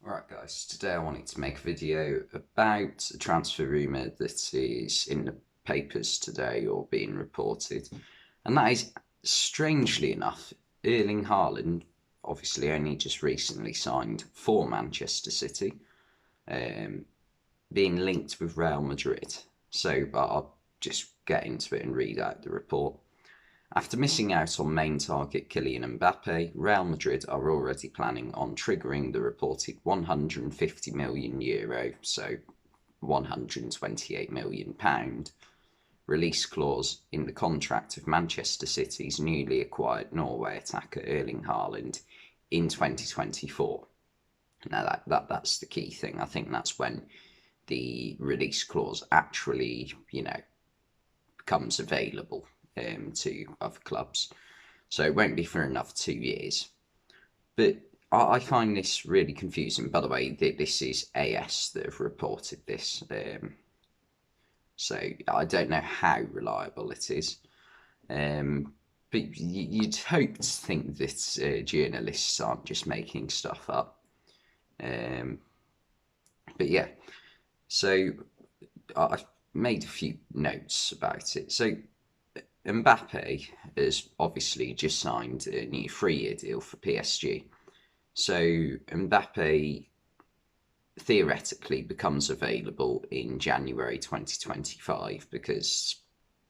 Alright guys, today I wanted to make a video about a transfer rumour that is in the papers today or being reported. And that is, strangely enough, Erling Haaland obviously only just recently signed for Manchester City, being linked with Real Madrid. So I'll just get into it and read out the report. After missing out on main target Kylian Mbappe, Real Madrid are already planning on triggering the reported €150 million, so £128 million, release clause in the contract of Manchester City's newly acquired Norway attacker Erling Haaland in 2024. Now that's the key thing. I think that's when the release clause actually, becomes available to other clubs. So it won't be for another 2 years. But I find this really confusing. By the way, this is AS that have reported this. So I don't know how reliable it is. But you'd hope to think that journalists aren't just making stuff up. But yeah, so I've made a few notes about it. So Mbappe has obviously just signed a new 3-year deal for PSG. So Mbappe theoretically becomes available in January 2025 because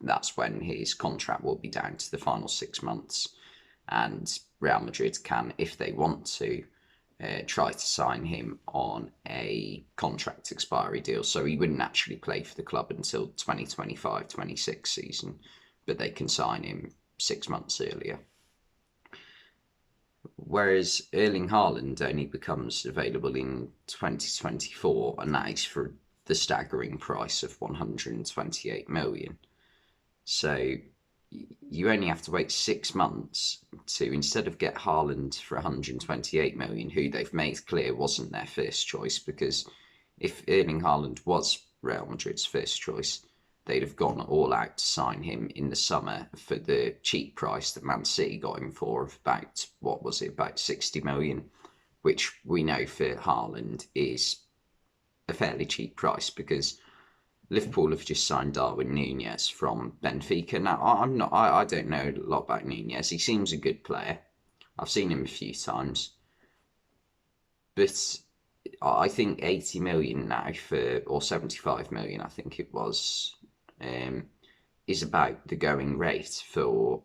that's when his contract will be down to the final 6 months. And Real Madrid can, if they want to, try to sign him on a contract expiry deal. So he wouldn't actually play for the club until 2025-26 season, but they can sign him 6 months earlier. Whereas Erling Haaland only becomes available in 2024, and that is for the staggering price of 128 million. So you only have to wait 6 months to, instead of get Haaland for 128 million, who they've made clear wasn't their first choice, because if Erling Haaland was Real Madrid's first choice, they'd have gone all out to sign him in the summer for the cheap price that Man City got him for, of about, about 60 million, which we know for Haaland is a fairly cheap price because Liverpool have just signed Darwin Núñez from Benfica. Now, I don't know a lot about Núñez. He seems a good player. I've seen him a few times. But I think 80 million now or 75 million, I think it was, is about the going rate for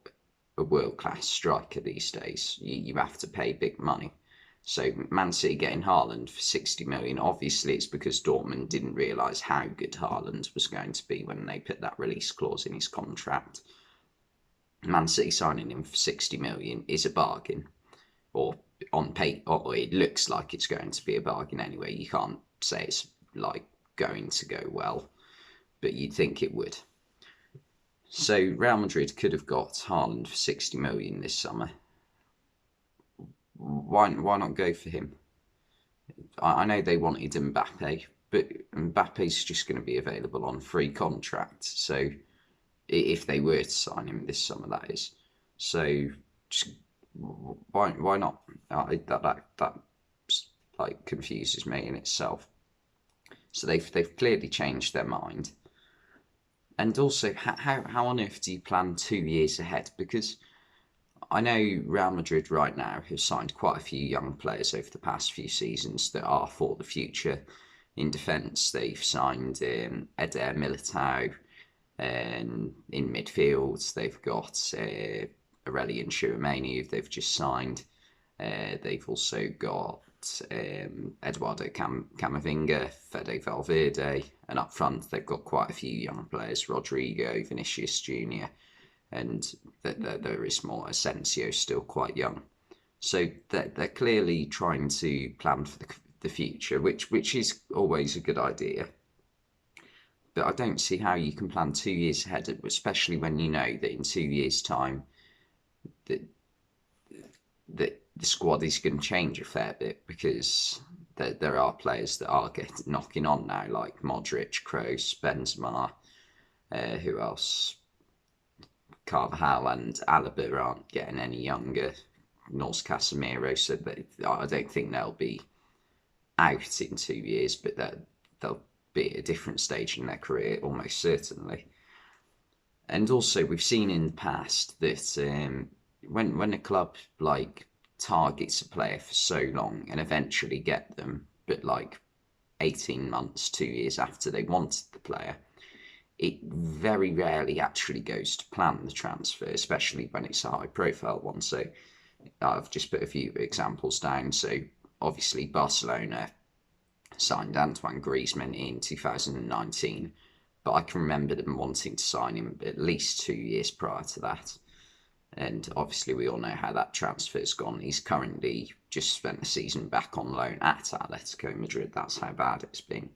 a world-class striker these days. You have to pay big money. So Man City getting Haaland for 60 million, obviously it's because Dortmund didn't realise how good Haaland was going to be when they put that release clause in his contract. Man City signing him for 60 million is a bargain, or on paper, or it looks like it's going to be a bargain anyway. You can't say it's like going to go well, but you'd think it would. So Real Madrid could have got Haaland for 60 million this summer. Why not go for him? I know they wanted Mbappe, but Mbappe's just going to be available on free contract. So if they were to sign him this summer, that is. So just why not? That like confuses me in itself. So they've clearly changed their mind. And also, how on earth do you plan 2 years ahead? Because I know Real Madrid right now have signed quite a few young players over the past few seasons that are for the future. In defence, they've signed Eder Militao, and in midfield, they've got Aurelien Tchouameni, who they've just signed. They've also got Eduardo Camavinga, Fede Valverde, and up front they've got quite a few young players: Rodrigo, Vinicius Junior, and there is more. Asensio still quite young, so they're clearly trying to plan for the future, which is always a good idea. But I don't see how you can plan 2 years ahead, especially when you know that in 2 years' time that the squad is going to change a fair bit, because there are players that are knocking on now, like Modric, Kroos, Benzema, who else? Carvajal and Alaba aren't getting any younger, nor Casemiro, so I don't think they'll be out in 2 years, but they'll be at a different stage in their career, almost certainly. And also, we've seen in the past that when a club like targets a player for so long and eventually get them, but like 18 months, 2 years after they wanted the player, it very rarely actually goes to plan the transfer, especially when it's a high profile one. So I've just put a few examples down. So obviously Barcelona signed Antoine Griezmann in 2019, but I can remember them wanting to sign him at least 2 years prior to that. And obviously we all know how that transfer's gone. He's currently just spent the season back on loan at Atletico Madrid. That's how bad it's been.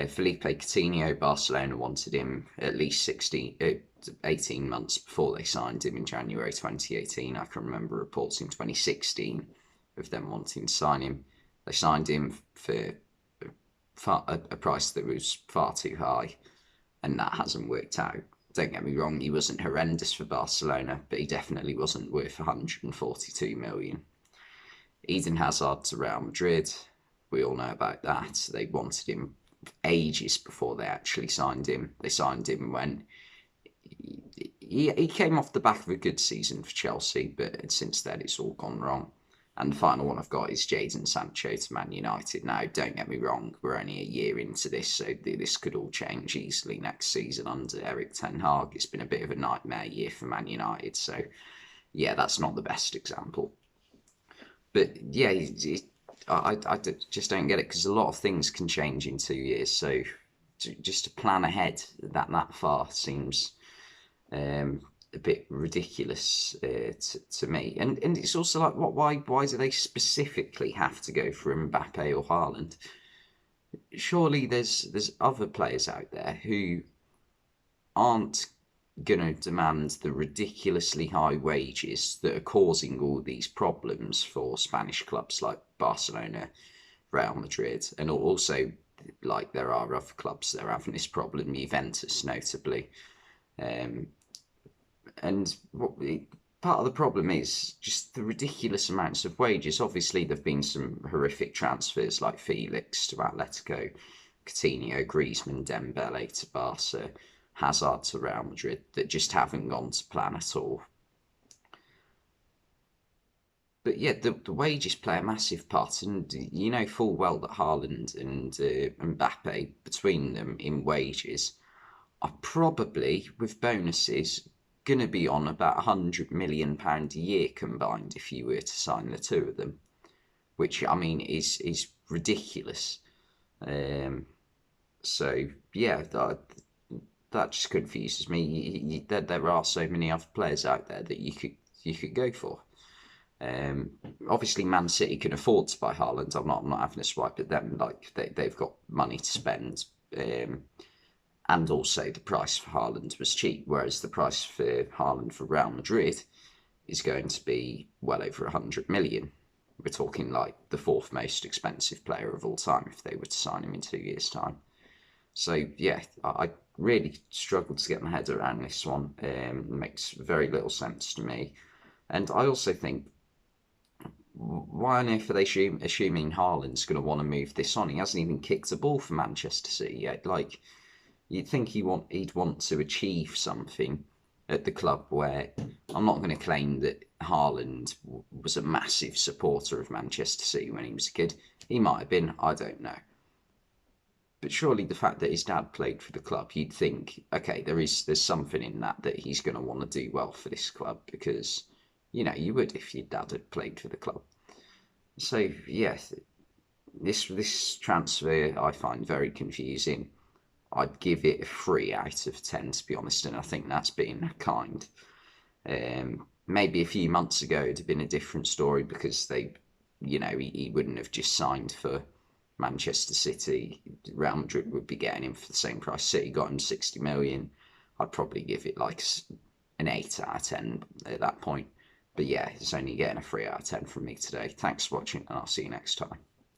Felipe Coutinho, Barcelona wanted him at least 18 months before they signed him in January 2018. I can remember reports in 2016 of them wanting to sign him. They signed him for a price that was far too high, and that hasn't worked out. Don't get me wrong, he wasn't horrendous for Barcelona, but he definitely wasn't worth 142 million. Eden Hazard to Real Madrid, we all know about that. They wanted him ages before they actually signed him. They signed him when he came off the back of a good season for Chelsea, but since then it's all gone wrong. And the final one I've got is Jadon Sancho to Man United. Now, don't get me wrong, we're only a year into this, so this could all change easily next season under Erik ten Hag. It's been a bit of a nightmare year for Man United, so yeah, that's not the best example. But yeah, I just don't get it, because a lot of things can change in 2 years, so just to plan ahead that far seems a bit ridiculous to me. And it's also like, why do they specifically have to go for Mbappe or Haaland? Surely there's other players out there who aren't going to demand the ridiculously high wages that are causing all these problems for Spanish clubs like Barcelona, Real Madrid, and also, like, there are other clubs that are having this problem, Juventus notably. And part of the problem is just the ridiculous amounts of wages. Obviously, there have been some horrific transfers like Felix to Atletico, Coutinho, Griezmann, Dembele to Barca, Hazard to Real Madrid, that just haven't gone to plan at all. But yeah, the wages play a massive part, and you know full well that Haaland and Mbappe, between them in wages, are probably, with bonuses, going to be on about £100 million a year combined if you were to sign the two of them, which, I mean, is ridiculous. So yeah, that just confuses me. There are so many other players out there that you could go for. Obviously, Man City can afford to buy Haaland. I'm not having a swipe at them. Like, they've got money to spend. And also the price for Haaland was cheap, whereas the price for Haaland for Real Madrid is going to be well over 100 million. We're talking like the fourth most expensive player of all time if they were to sign him in 2 years' time. So yeah, I really struggled to get my head around this one. It makes very little sense to me. And I also think, why on earth are they assuming Haaland's going to want to move this on? He hasn't even kicked a ball for Manchester City yet. Like, you'd think he'd want to achieve something at the club where, I'm not going to claim that Haaland was a massive supporter of Manchester City when he was a kid. He might have been, I don't know. But surely the fact that his dad played for the club, you'd think, okay, there's something in that he's going to want to do well for this club, because, you know, you would if your dad had played for the club. So yeah, this transfer I find very confusing. I'd give it a 3 out of 10, to be honest, and I think that's being kind. Maybe a few months ago it'd have been a different story, because he wouldn't have just signed for Manchester City. Real Madrid would be getting him for the same price City got him, 60 million. I'd probably give it like an 8 out of 10 at that point. But yeah, it's only getting a 3 out of 10 from me today. Thanks for watching, and I'll see you next time.